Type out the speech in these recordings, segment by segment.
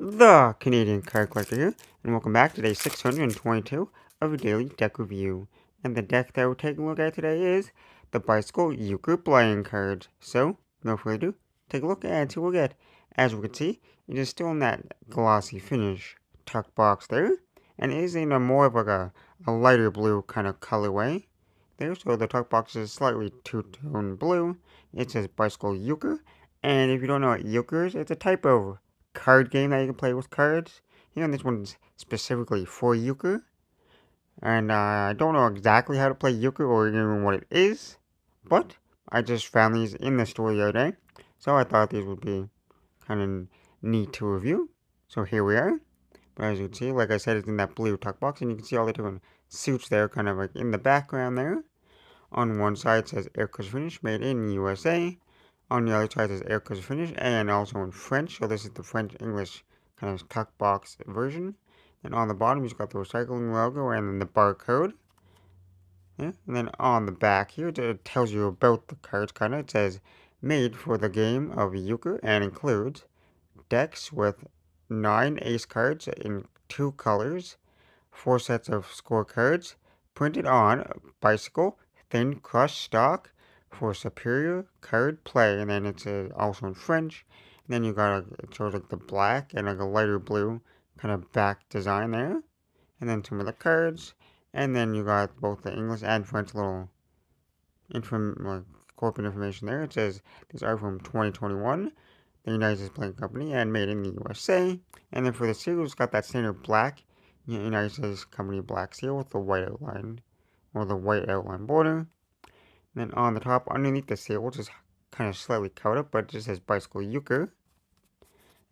The Canadian Card Collector here, and welcome back to day 622 of a daily deck review. And the deck that we're taking a look at today is the Bicycle Euchre playing cards. So, no further ado, take a look and see what we get. As we can see, it is still in that glossy finish tuck box there, and it is in a more of like a lighter blue kind of colorway there. So the tuck box is slightly two-tone blue. It says Bicycle Euchre, and if you don't know what Euchre is, it's a type of card game that you can play with cards. Here, this one's specifically for Euchre. And I don't know exactly how to play Euchre or even what it is, but I just found these in the store the other day, so I thought these would be kind of neat to review. So here we are. But as you can see, like I said, it's in that blue tuck box, and you can see all the different suits there, kind of like in the background there. On one side it says Euchre Finish, made in USA. On the other side it says Euchre Finish, and also in French, so this is the French-English kind of tuck box version. And on the bottom you've got the recycling logo and then the barcode. Yeah? And then on the back here it tells you about the cards kind of. It says made for the game of Euchre and includes decks with 9 ace cards in 2 colors, 4 sets of scorecards, printed on bicycle thin crushed stock for superior card play. And then it's also in French. And then you got it shows like the black and like a lighter blue kind of back design there. And then some of the cards. And then you got both the English and French little corporate information there. It says these are from 2021, the United States Playing Company, and made in the USA. And then for the seal, it's got that standard black United States Company black seal with the white outline, or the white outline border. And then on the top, underneath the seal, which is kind of slightly coated, but it just says Bicycle Euchre.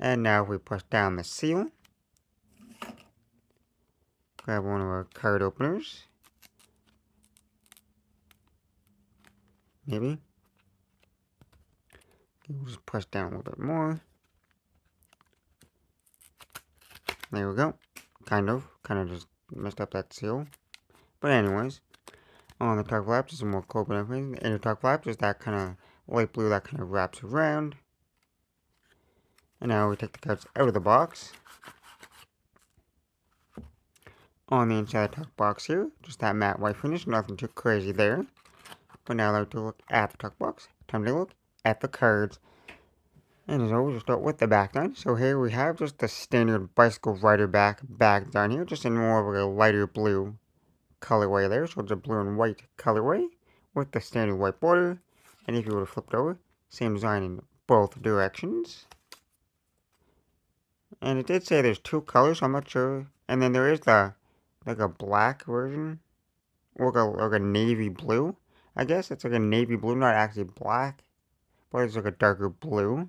And now if we push down the seal, grab one of our card openers. Maybe. We'll just press down a little bit more. There we go. Kind of just messed up that seal. But anyways, on the tuck flaps is some more corporate information. The inner tuck flaps is that kind of light blue that kind of wraps around. And now we take the cards out of the box. On the inside of the tuck box here, just that matte white finish, nothing too crazy there. But now I'd like to look at the tuck box. Time to look at the cards. And as always, we'll start with the back design. So here we have just the standard bicycle rider back design here, just in more of a lighter blue colorway there. So it's a blue and white colorway with the standard white border. And if you were to flip it over, same design in both directions. And it did say there's 2 colors, so I'm not sure. And then there is like a black version, or like a navy blue. I guess it's like a navy blue, not actually black, but it's like a darker blue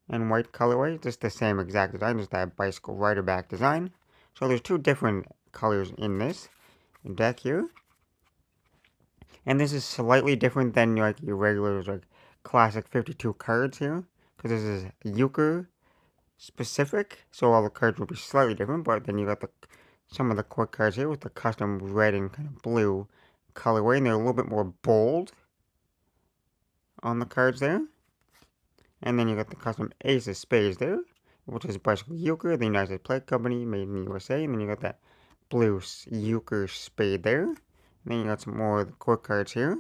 and white colorway. Just the same exact design, just that bicycle rider back design. So there's 2 different colors in this deck here. And this is slightly different than like your regular like classic 52 cards here, because this is Euchre specific, so all the cards will be slightly different. But then you got some of the core cards here with the custom red and kind of blue colorway, and they're a little bit more bold on the cards there. And then you got the custom Ace of Spades there, which is Bicycle Euchre, the United States Play Company, made in the USA. And then you got that blue Euchre spade there. And then you got some more of the core cards here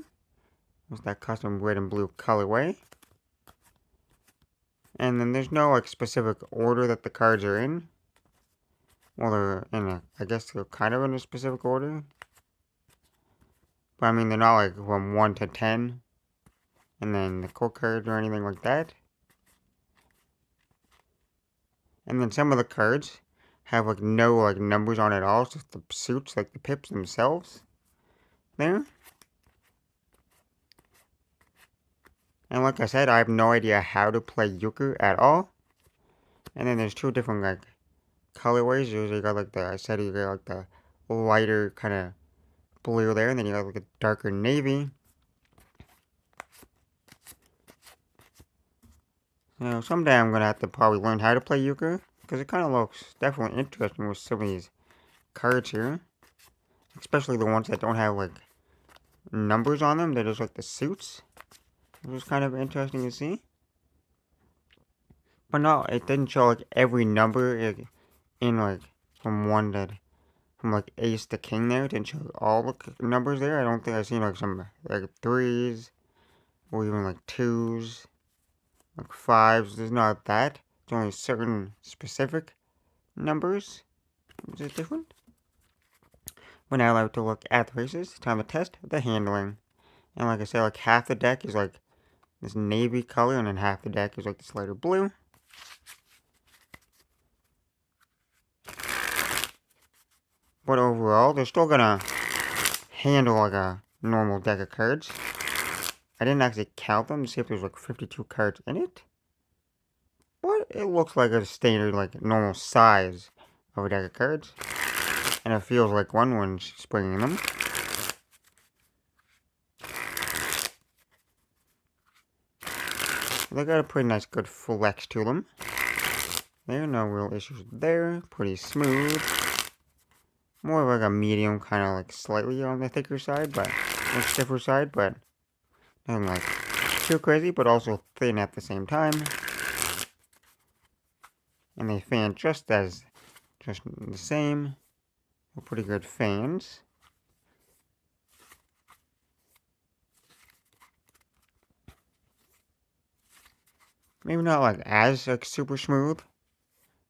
with that custom red and blue colorway. And then there's no like specific order that the cards are in. Well, they're in I guess they're kind of in a specific order. But I mean, they're not like from 1 to 10. And then the core cards or anything like that. And then some of the cards have like no like numbers on it at all. It's just the suits, like the pips themselves there. And like I said, I have no idea how to play Euchre at all. And then there's 2 different like colorways. You got like I said you got like the lighter kind of blue there, and then you got like a darker navy. So someday I'm gonna have to probably learn how to play Euchre, because it kind of looks definitely interesting with some of these cards here, especially the ones that don't have like numbers on them. They're just like the suits, which is kind of interesting to see. But no, it didn't show like every number in like from like ace to king there. It didn't show all the numbers there. I don't think I've seen like some like threes or even like twos, like fives. There's not that. It's only certain specific numbers. Is it different? We're now allowed to look at the faces. Time to test the handling. And like I said, like half the deck is like this navy color, and then half the deck is like this lighter blue. But overall, they're still gonna handle like a normal deck of cards. I didn't actually count them to see if there's like 52 cards in it. But it looks like a standard, like normal size of a deck of cards. And it feels like one when she's bringing them. They got a pretty nice good flex to them. There, no real issues there. Pretty smooth. More of like a medium, kind of like slightly on the thicker side, but the stiffer side, but nothing like too crazy, but also thin at the same time. And they fan just the same. They're pretty good fans. Maybe not like as like super smooth,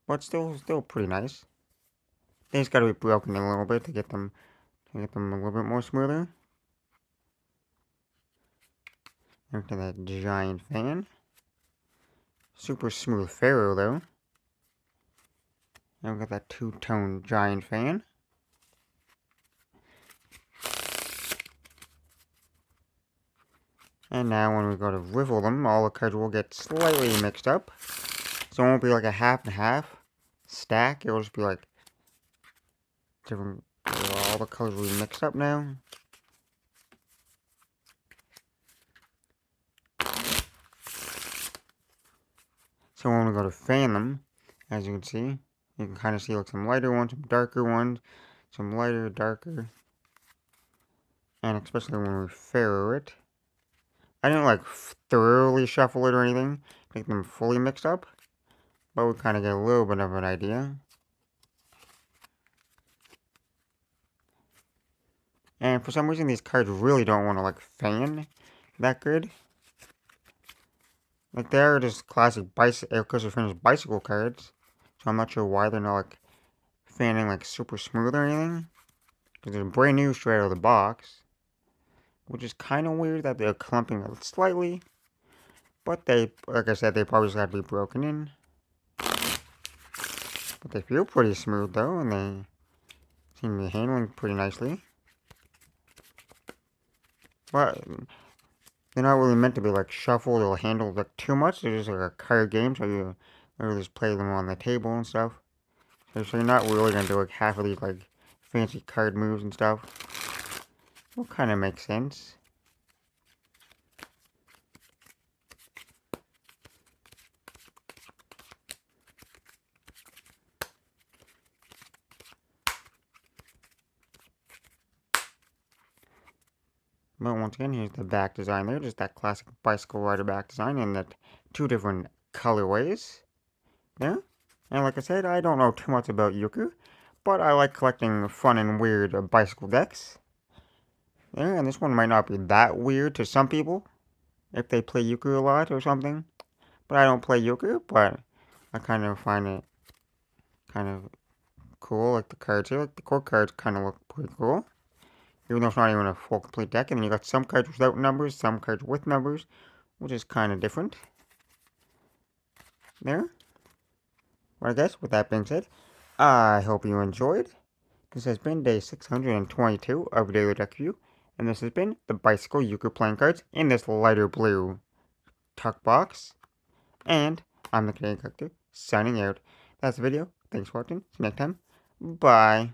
but still pretty nice. They just gotta be broken a little bit to get them a little bit more smoother. Into that giant fan. Super smooth ferro though. And we got that two-tone giant fan. And now when we go to riffle them, all the cards will get slightly mixed up. So it won't be like a half and half stack. It will just be like different. All the colors will be mixed up now. So when we go to fan them, as you can see, you can kind of see like some lighter ones, some darker ones, some lighter, darker. And especially when we ferro it. I didn't like thoroughly shuffle it or anything, make them fully mixed up. But we kind of get a little bit of an idea. And for some reason, these cards really don't want to like fan that good. Like they're just classic Euchre finished bicycle cards. So I'm not sure why they're not like fanning like super smooth or anything. Because they're brand new straight out of the box. Which is kind of weird that they're clumping slightly. But they, like I said, they probably just have to be broken in. But they feel pretty smooth though, and they seem to be handling pretty nicely. But they're not really meant to be like shuffled or handled like too much. They're just like a card game, so you literally just play them on the table and stuff. So you're not really gonna do like half of these like fancy card moves and stuff. Will kind of make sense. But once again, here's the back design there. Just that classic bicycle rider back design in the two different colorways there. And like I said, I don't know too much about Euchre, but I like collecting fun and weird bicycle decks. There, and this one might not be that weird to some people, if they play Euchre a lot or something. But I don't play Euchre, but I kind of find it kind of cool. Like the cards here, like the core cards kind of look pretty cool. Even though it's not even a full complete deck. And then you got some cards without numbers, some cards with numbers, which is kind of different. There. Well, I guess with that being said, I hope you enjoyed. This has been day 622 of Daily Deck Review, and this has been the Bicycle Euchre playing cards in this lighter blue tuck box. And I'm the Canadian Collector, signing out. That's the video. Thanks for watching. See you next time. Bye.